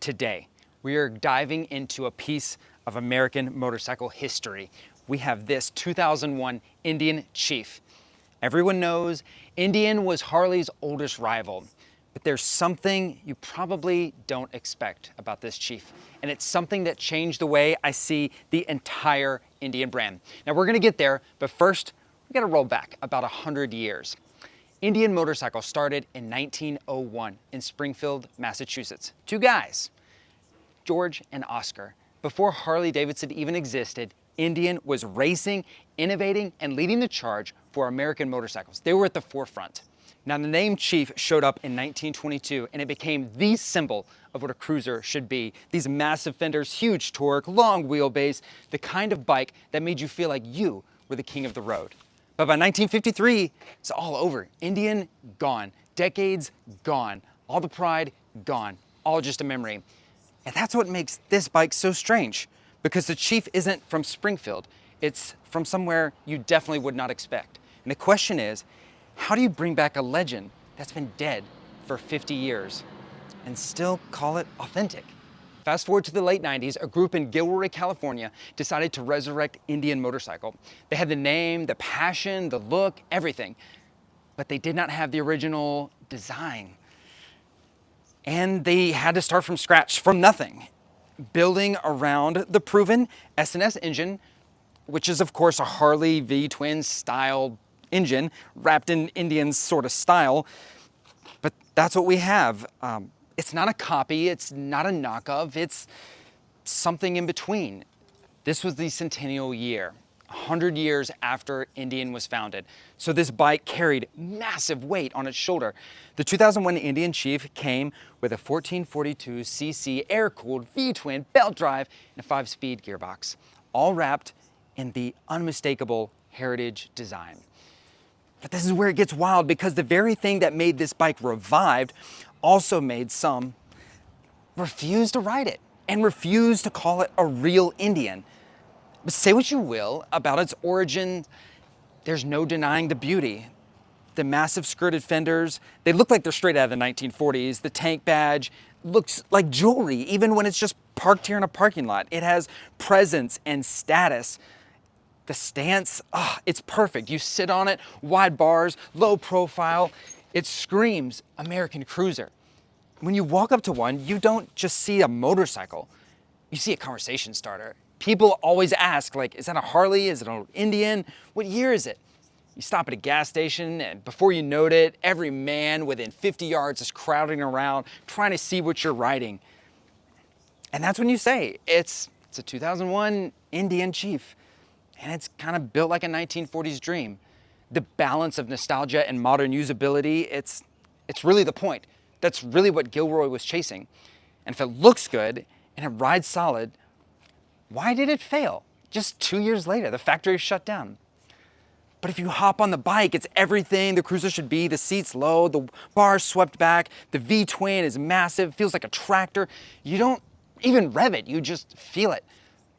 Today, we are diving into a piece of American motorcycle history. We have this 2001 Indian Chief. Everyone knows Indian was Harley's oldest rival, but there's something you probably don't expect about this Chief, and it's something that changed the way I see the entire Indian brand. Now we're gonna get there, but first, we gotta roll back about 100 years. Indian Motorcycle started in 1901 in Springfield, Massachusetts. Two guys, George and Oscar. Before Harley-Davidson even existed, Indian was racing, innovating, and leading the charge for American motorcycles. They were at the forefront. Now the name Chief showed up in 1922 and it became the symbol of what a cruiser should be. These massive fenders, huge torque, long wheelbase, the kind of bike that made you feel like you were the king of the road. But by 1953, it's all over. Indian, gone. Decades, gone. All the pride, gone. All just a memory. And that's what makes this bike so strange, because the Chief isn't from Springfield. It's from somewhere you definitely would not expect. And the question is, how do you bring back a legend that's been dead for 50 years and still call it authentic? Fast forward to the late 90s, a group in Gilroy, California decided to resurrect Indian Motorcycle. They had the name, the passion, the look, everything, but they did not have the original design. And they had to start from scratch, from nothing, building around the proven S&S engine, which is of course a Harley V-twin style engine wrapped in Indian sort of style, but that's what we have. It's not a copy, it's not a knockoff, it's something in between. This was the centennial year, 100 years after Indian was founded. So this bike carried massive weight on its shoulder. The 2001 Indian Chief came with a 1442cc air-cooled V-twin belt drive and a 5-speed gearbox, all wrapped in the unmistakable heritage design. But this is where it gets wild, because the very thing that made this bike revived also made some refuse to ride it and refuse to call it a real Indian. But say what you will about its origin, there's no denying the beauty. The massive skirted fenders, they look like they're straight out of the 1940s. The tank badge looks like jewelry, even when it's just parked here in a parking lot. It has presence and status. The stance, it's perfect. You sit on it, wide bars, low profile. It screams American cruiser. When you walk up to one, you don't just see a motorcycle, you see a conversation starter. People always ask, like, is that a Harley? Is it an Indian? What year is it? You stop at a gas station, and before you know it, every man within 50 yards is crowding around, trying to see what you're riding. And that's when you say, it's a 2001 Indian Chief, and it's kind of built like a 1940s dream. The balance of nostalgia and modern usability, it's really the point. That's really what Gilroy was chasing. And if it looks good and it rides solid, why did it fail? Just 2 years later, the factory shut down. But if you hop on the bike, it's everything the cruiser should be. The seat's low, the bars swept back, the V-twin is massive, feels like a tractor. You don't even rev it, you just feel it.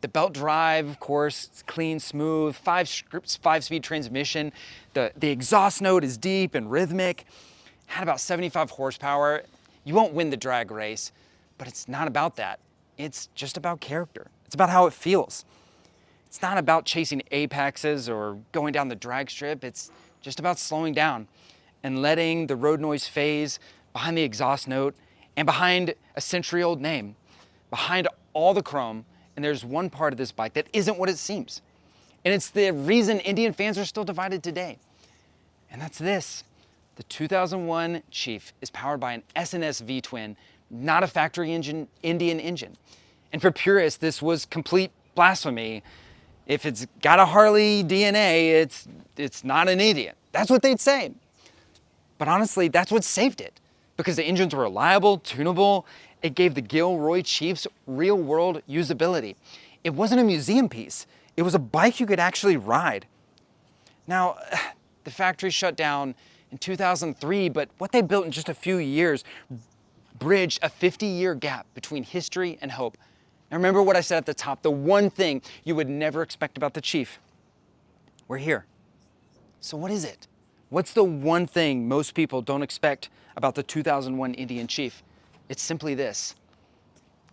The belt drive, of course, it's clean, smooth, 5-speed transmission. The exhaust note is deep and rhythmic. Had about 75 horsepower. You won't win the drag race, but it's not about that. It's just about character. It's about how it feels. It's not about chasing apexes or going down the drag strip. It's just about slowing down and letting the road noise phase behind the exhaust note and behind a century-old name, behind all the chrome. And there's one part of this bike that isn't what it seems. And it's the reason Indian fans are still divided today. And that's this. The 2001 Chief is powered by an S&S V-twin, not a factory engine, Indian engine. And for purists, this was complete blasphemy. If it's got a Harley DNA, it's not an Indian. That's what they'd say. But honestly, that's what saved it, because the engines were reliable, tunable. It gave the Gilroy Chiefs real-world usability. It wasn't a museum piece. It was a bike you could actually ride. Now, the factory shut down in 2003, but what they built in just a few years bridged a 50-year gap between history and hope. Now remember what I said at the top, the one thing you would never expect about the Chief. We're here. So what is it? What's the one thing most people don't expect about the 2001 Indian Chief? It's simply this.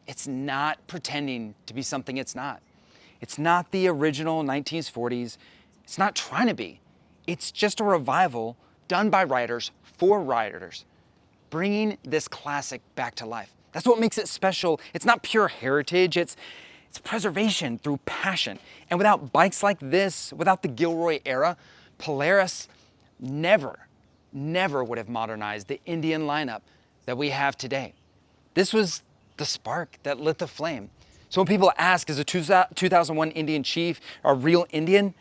It's not pretending to be something it's not. It's not the original 1940s. It's not trying to be. It's just a revival done by writers for writers, bringing this classic back to life. That's what makes it special. It's not pure heritage, it's preservation through passion. And without bikes like this, without the Gilroy era, Polaris never would have modernized the Indian lineup that we have today. This was the spark that lit the flame. So when people ask, is a 2001 Indian Chief a real Indian?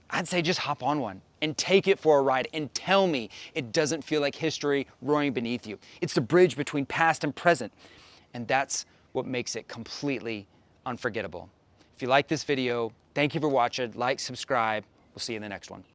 I'd say just hop on one and take it for a ride and tell me it doesn't feel like history roaring beneath you. It's the bridge between past and present. And that's what makes it completely unforgettable. If you like this video, thank you for watching. Like, subscribe. We'll see you in the next one.